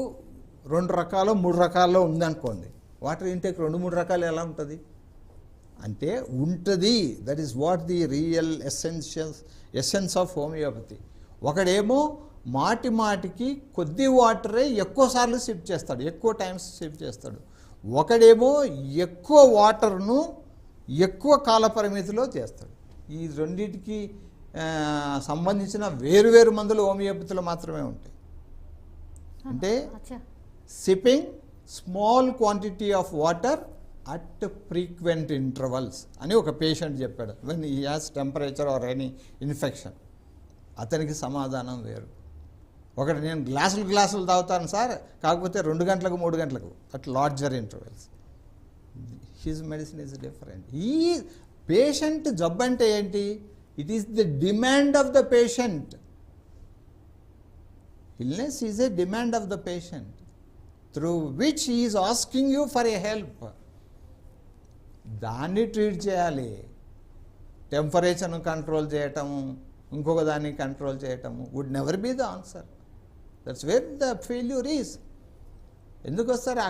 2 రకాలు 3 రకాల్లో ఉందనుకోండి. వాటర్ ఇంటేక్ 2-3 రకాలు ఎలా ఉంటుంది అంటే ఉంటుంది. That is what the real essence of homeopathy. ఒకడేమో మాటికి కొద్ది వాటరే ఎక్కువసార్లు సిప్ చేస్తాడు, ఎక్కువ టైమ్స్ సిప్ చేస్తాడు. ఒకడేమో ఎక్కువ వాటర్ను ఎక్కువ కాల పరిమితిలో చేస్తాడు. ఈ రెండింటికి సంబంధించిన వేరువేరు మందులు హోమియోపతిలో మాత్రమే ఉంటాయి. అంటే sipping small quantity of water at frequent intervals అని ఒక పేషెంట్ చెప్పాడు. When he has temperature or any infection. అతనికి సమాధానం వేరు. ఒకటి నేను గ్లాసులు తాగుతాను సార్, కాకపోతే 2 గంటలకు 3 గంటలకు at larger intervals. His medicine is different. ఈ పేషెంట్ జబ్బు అంటే ఏంటి? It is the demand of the patient. Illness is a demand of the patient through which he is asking you for a help. దాన్ని treat చేయాలి. టెంపరేచర్ను control చేయటము, ఇంకొక దాన్ని కంట్రోల్ చేయటము would never be the answer. That's where the failure is. ఎందుకు వస్తారు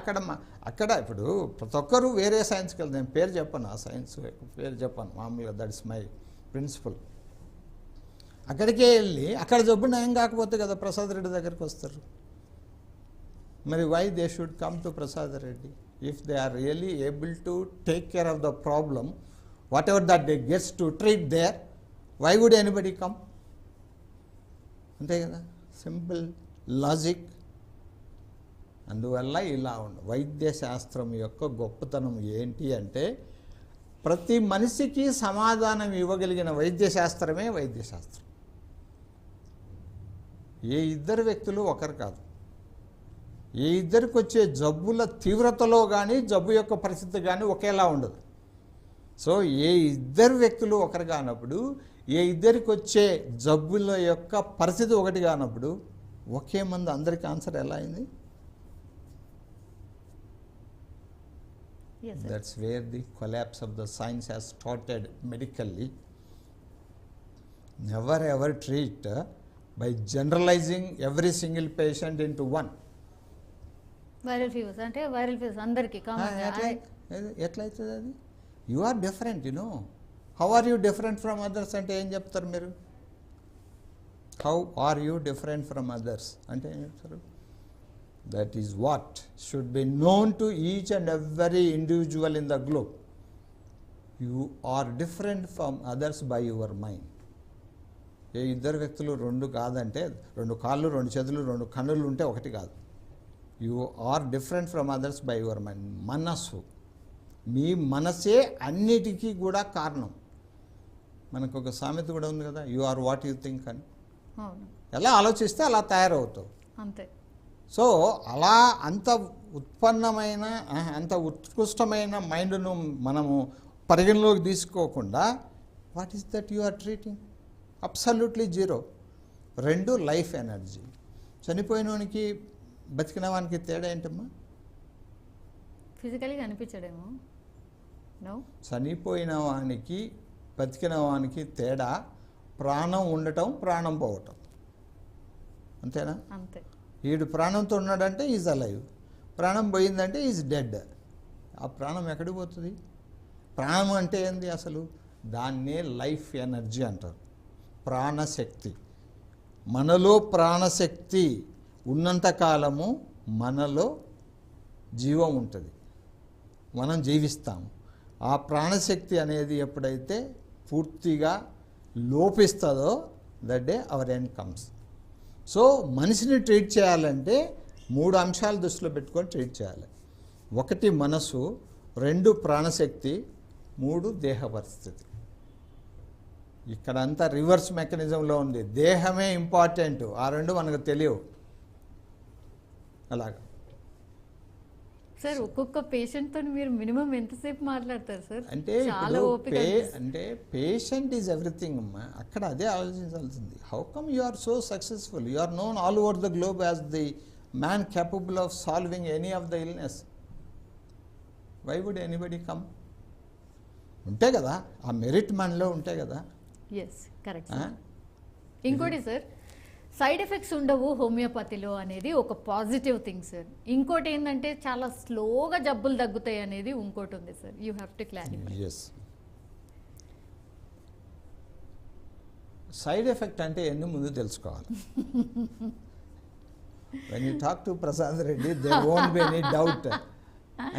అక్కడ ఇప్పుడు ప్రతి ఒక్కరూ వేరే సైన్స్కి వెళ్తారు. నేను పేరు చెప్పను, ఆ సైన్స్ పేరు చెప్పను మామూలుగా. That's my principle. అక్కడికే వెళ్ళి అక్కడ జబ్బు నయం కాకపోతే కదా ప్రసాద్ రెడ్డి దగ్గరికి వస్తారు. మరి why they should come to Prasad Reddy? If they are really able to take care of the problem, whatever that they gets to treat there, why would anybody come? అంతే కదా, సింపుల్ లాజిక్. అందువల్ల ఇలా వైద్య శాస్త్రం యొక్క గొప్పతనం ఏంటి అంటే ప్రతి మనిషికి సమాధానం ఇవ్వగలిగిన వైద్య శాస్త్రమే వైద్యశాస్త్రం. ఏ ఇద్దరు వ్యక్తులు ఒకరు కాదు. ఏ ఇద్దరికి వచ్చే జబ్బుల తీవ్రతలో కానీ జబ్బు యొక్క పరిస్థితి కానీ ఒకేలా ఉండదు. సో ఏ ఇద్దరు వ్యక్తులు ఒకరు కానప్పుడు, ఏ ఇద్దరికి వచ్చే జబ్బుల యొక్క పరిస్థితి ఒకటి కానప్పుడు ఒకే మందు అందరికి ఆన్సర్ ఎలా అయింది? That's where the collapse of the science has started medically. Never ever treat by generalizing every single patient into one. Viral fevers అంటే వైరల్ ఫీవర్స్ అందరికీ కామన్. ఎట్లయితుంది అది? You are different, you know. How are you different from others అంటే ఏం చెప్తారు మీరు? How are you different from others అంటే ఏం చెప్తారు? That is what should be known to each and every individual in the globe. You are different from others by your mind. ఏ ఇద్దరు వ్యక్తులు రెండు కాదంటే, రెండు కాళ్ళు, రెండు చేతులు, రెండు కన్నులు ఉంటే ఒకటి కాదు. You are different from others by your mind. మనస్సు, మీ మనసే అన్నిటికీ కూడా కారణం. మనకు ఒక సామెత కూడా ఉంది కదా, you are what you think అని. ఎలా ఆలోచిస్తే అలా తయారవుతావు అంతే. సో అలా అంత ఉత్పన్నమైన అంత ఉత్కృష్టమైన మైండ్ను మనము పరిగణలోకి తీసుకోకుండా what is that you are treating? Absolutely zero. రెండు లైఫ్ ఎనర్జీ. చనిపోయినోనికి బతికిన వానికి తేడా ఏంటమ్మా? ఫిజికల్గా అనిపించడేమో. నో, చనిపోయిన వానికి బతికిన వానికి తేడా ప్రాణం ఉండటం, ప్రాణం పోవటం. అంతేనా? అంతే. వీడు ప్రాణంతో ఉన్నాడంటే ఈజ్ అలైవ్, ప్రాణం పోయిందంటే ఈజ్ డెడ్. ఆ ప్రాణం ఎక్కడికి పోతుంది? ప్రాణం అంటే ఏంది అసలు? దాన్నే లైఫ్ ఎనర్జీ అంటారు, ప్రాణశక్తి. మనలో ప్రాణశక్తి ఉన్నంతకాలము మనలో జీవం ఉంటుంది, మనం జీవిస్తాము. ఆ ప్రాణశక్తి అనేది ఎప్పుడైతే పూర్తిగా లోపిస్తుందో that day our end comes. So మనిషిని ట్రీట్ చేయాలంటే 3 అంశాలు దృష్టిలో పెట్టుకొని ట్రీట్ చేయాలి. 1 మనసు, 2 ప్రాణశక్తి, 3 దేహ పరిస్థితి. ఇక్కడంతా రివర్స్ మెకానిజంలో ఉంది. దేహమే ఇంపార్టెంట్, ఆ 2 మనకు తెలియవు. అలాగా సార్, ఒక్కొక్క పేషెంట్తో మీరు మినిమం ఎంతసేపు మాట్లాడతారు సార్? అంటే చాలా ఓపిక అంటే పేషెంట్ ఈజ్ ఎవ్రీథింగ్ అమ్మా. అక్కడ అదే ఆలోచించాల్సింది. How come you are so successful? You are known all over the globe as the man capable of solving any of the illness. Why would anybody come? ఉంటే కదా, ఆ మెరిట్ మనలో ఉంటే కదా. Yes, correct. ఇంకోటి సార్, సైడ్ ఎఫెక్ట్స్ ఉండవు హోమియోపతిలో అనేది ఒక పాజిటివ్ థింగ్ సార్. ఇంకోటి ఏంటంటే చాలా స్లోగా జబ్బులు తగ్గుతాయి అనేది ఇంకోటి ఉంది sir. You have to clarify. Yes, side effect అంటే ఎన్ని ముందు తెలుసుకోవాలి. When you talk to Prasad Reddy there won't be any doubt.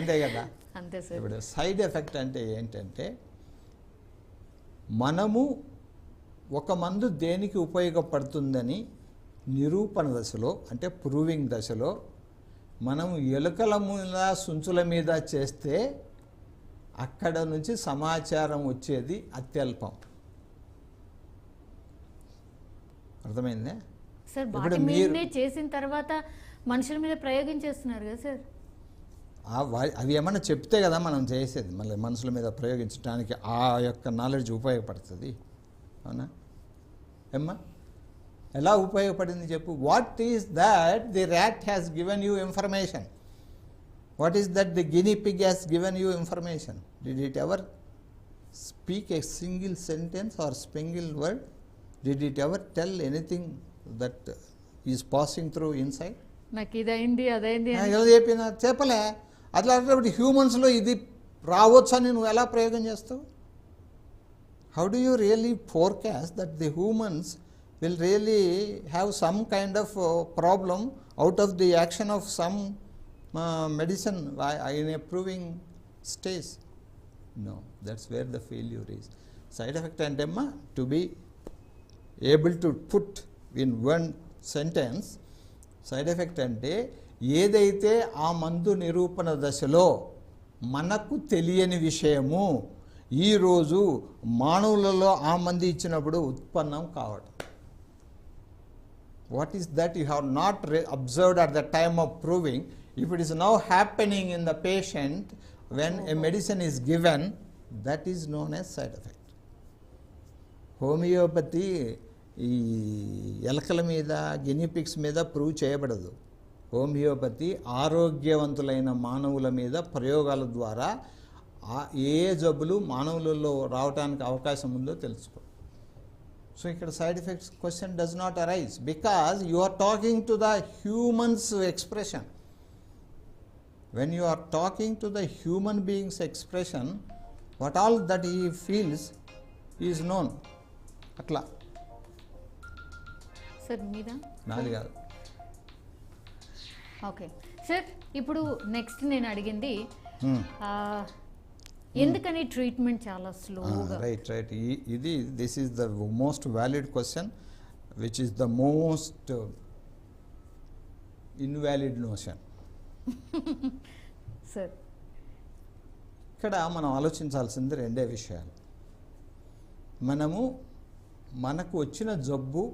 అంతే కదా? అంతే సార్. ఇప్పుడు సైడ్ ఎఫెక్ట్ అంటే ఏంటంటే, మనము ఒక మందు దేనికి ఉపయోగపడుతుందని నిరూపణ దశలో, అంటే ప్రూవింగ్ దశలో, మనం ఎలుకల మీద, సుంచుల మీద చేస్తే అక్కడ నుంచి సమాచారం వచ్చేది అత్యల్పం. అర్థమైందే? సార్, వాటి మీదనే చేసిన తర్వాత మనుషుల మీద ప్రయోగించేస్తున్నారు కదా సార్. అవి ఏమన్నా చెప్తే కదా మనం చేసేది. మళ్ళీ మనుషుల మీద ప్రయోగించడానికి ఆ యొక్క నాలెడ్జ్ ఉపయోగపడుతుంది. అవునా ఏమ్మా? ఎలా ఉపయోగపడింది చెప్పు? What is that the rat has given you information? What is that the guinea pig has given you information? Did it ever speak a single sentence or single word? Did it ever tell anything that is passing through inside? నాకు ఇదైంది అదైంది ఎలా చెప్పినా చెప్పలే. అట్లా హ్యూమన్స్లో ఇది రావచ్చు అని నువ్వు ఎలా ప్రయోగం చేస్తావు? How do you really forecast that the humans will really have some kind of problem out of the action of some medicine in a proving stage? No, that's where the failure is. Side effect ante amma, to be able to put in one sentence, side effect ante ఏదైతే ఆ మందు నిరూపణ దశలో మనకు తెలియని విషయము ఈరోజు మానవులలో ఆ మందు ఇచ్చినప్పుడు ఉత్పన్నం కావడం. What is that you have not observed at the time of proving? If it is now happening in the patient when a medicine is given, that is known as side effect. Homeopathy ఈ ఎలకల మీద, గినిపిక్స్ మీద prove చేయబడదు. Homeopathy ఆరోగ్యవంతులైన మానవుల మీద ప్రయోగాల ద్వారా ఏ జబ్బులు మానవులలో రావడానికి అవకాశం ఉందో తెలుసుకో. So ఇక్కడ side effects question does not arise because you are talking to the human's expression. When you are talking to the human being's expression, what all that he feels is known. Atla. Sir మీద నాది కాదు. Okay sir, ఇప్పుడు next నేను అడిగింది ఎందుకని treatment చాలా స్లోగా? Right this is the most valid question which is the most invalid notion. Sir ఇక్కడ మనం ఆలోచించాల్సింది రెండే విషయాలు. మనకు వచ్చిన జబ్బు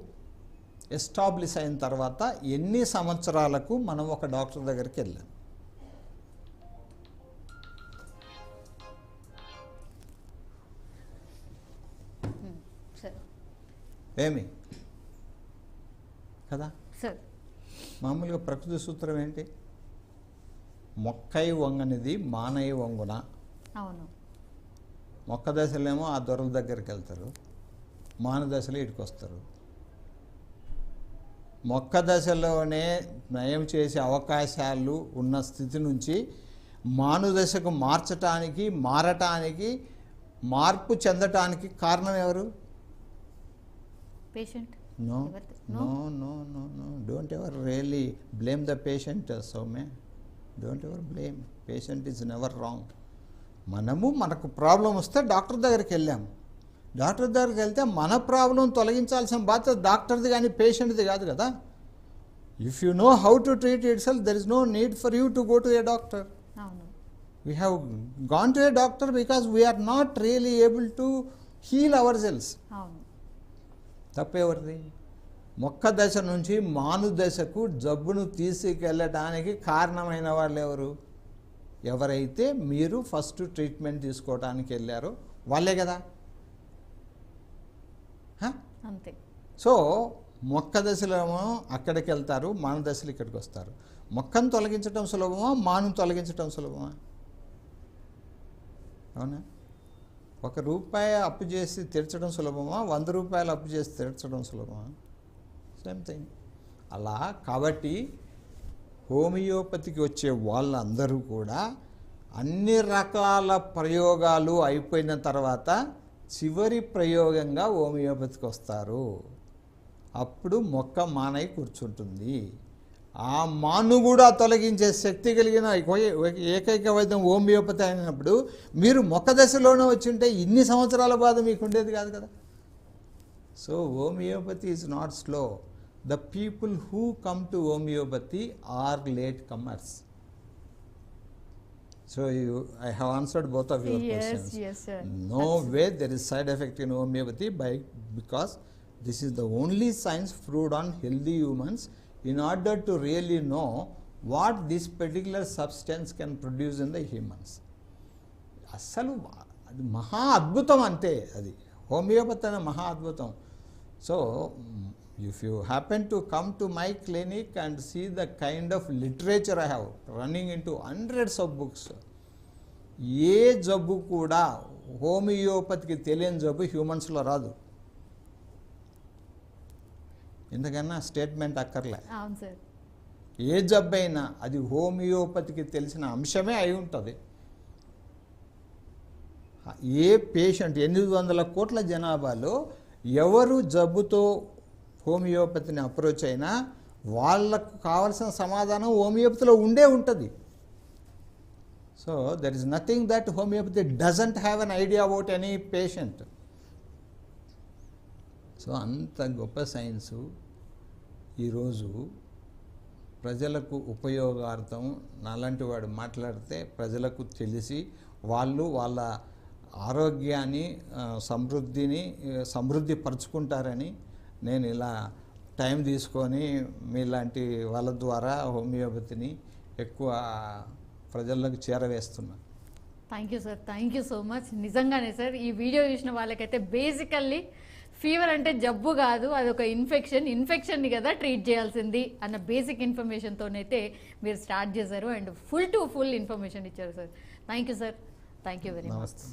ఎస్టాబ్లిష్ అయిన తర్వాత ఎన్ని సంవత్సరాలకు మనం ఒక డాక్టర్ దగ్గరికి వెళ్ళాం? ఏమి కదా సార్, మామూలుగా ప్రకృతి సూత్రం ఏంటి? మొక్కై వంగనిది మానై వంగున. అవును. మొక్క దశలేమో ఆ దొరల దగ్గరికి వెళ్తారు, మాన దశలో ఇటుకు వస్తారు. మొక్క దశలోనే నయం చేసే అవకాశాలు ఉన్న స్థితి నుంచి మాను దశకు మారటానికి మార్పు చెందటానికి కారణం ఎవరు? Patient. No, don't ever really blame the patient, Soumya. Don't ever blame. Patient is never wrong. మనకు ప్రాబ్లం వస్తే డాక్టర్ దగ్గరికి వెళ్ళాం. డాక్టర్ దగ్గరికి వెళ్తే మన ప్రాబ్లం తొలగించాల్సిన బాధ్యత డాక్టర్ది కానీ పేషెంట్ది కాదు కదా. If you know how to treat itself, there is no need for you to go to a doctor. We have gone to a doctor because we are not really able to heal our cells. తప్పేవరిది? మొక్క దశ నుంచి మాను దశకు జబ్బును తీసుకెళ్ళడానికి కారణమైన వాళ్ళు ఎవరు? ఎవరైతే మీరు ఫస్ట్ ట్రీట్మెంట్ తీసుకోవడానికి వెళ్ళారో వాళ్ళే కదా. అంతే. సో మొక్క దశలో అక్కడికి వెళ్తారు, మాను దశలు ఇక్కడికి వస్తారు. మొక్కను తొలగించడం సులభమా, మాను తొలగించడం సులభమా? అవునా? ₹1 అప్పు చేసి తీర్చడం సులభమా, ₹100 అప్పు చేసి తీర్చడం సులభమా? Same thing. అలా కాబట్టి హోమియోపతికి వచ్చే వాళ్ళందరూ కూడా అన్ని రకాల ప్రయోగాలు అయిపోయిన తర్వాత చివరి ప్రయోగంగా హోమియోపతికి వస్తారు. అప్పుడు మొక్క మానై కూర్చుంటుంది. ఆ మాను కూడా తొలగించే శక్తి కలిగిన ఏకైక వైద్యం హోమియోపతి అయినప్పుడు మీరు మొక్క దశలోనే వచ్చింటే ఇన్ని సంవత్సరాల బాధ మీకు ఉండేది కాదు కదా. So homeopathy is not slow. The people who come to homeopathy are late comers. So I have answered both of your questions. Yes, sir. No way there is side effect in homeopathy because this is the only science proved on healthy humans in order to really know what this particular substance can produce in the humans. అసలు అది మహా అద్భుతం అంతే. అది homeopathy అనే మహా అద్భుతం. So if you happen to come to my clinic and see the kind of literature I have running into hundreds of books, ఏ జబ్బు కూడా హోమియోపతికి తెలియని జబ్బు హ్యూమన్స్లో రాదు. ఎందుకన్నా స్టేట్మెంట్ అక్కర్లే. అవును సార్. ఏ జబ్బు అయినా అది హోమియోపతికి తెలిసిన అంశమే అయి ఉంటుంది. ఏ పేషెంట్ 800 కోట్ల జనాభాలో ఎవరు జబ్బుతో హోమియోపతిని అప్రోచ్ అయినా వాళ్ళకు కావాల్సిన సమాధానం హోమియోపతిలో ఉండే ఉంటుంది. So there is nothing that homeopathy doesn't have an idea about any patient. So అంత గొప్ప సైన్సు ఈరోజు ప్రజలకు ఉపయోగార్థం నాలాంటి వాడు మాట్లాడితే ప్రజలకు తెలిసి వాళ్ళు వాళ్ళ ఆరోగ్యాన్ని సమృద్ధి పరుచుకుంటారని నేను ఇలా టైం తీసుకొని మీలాంటి వాళ్ళ ద్వారా హోమియోపతిని ఎక్కువ ప్రజల్లోకి చేరవేస్తున్నా. Thank you sir, thank you so much. నిజంగానే సార్, ఈ వీడియో చూసిన వాళ్ళకైతే బేసికల్లీ ఫీవర్ అంటే జబ్బు కాదు, అదొక ఇన్ఫెక్షన్ని కదా ట్రీట్ చేయాల్సింది అన్న బేసిక్ ఇన్ఫర్మేషన్తోనైతే మీరు స్టార్ట్ చేశారు అండ్ ఫుల్ ఇన్ఫర్మేషన్ ఇచ్చారు sir. Thank you sir, thank you very much.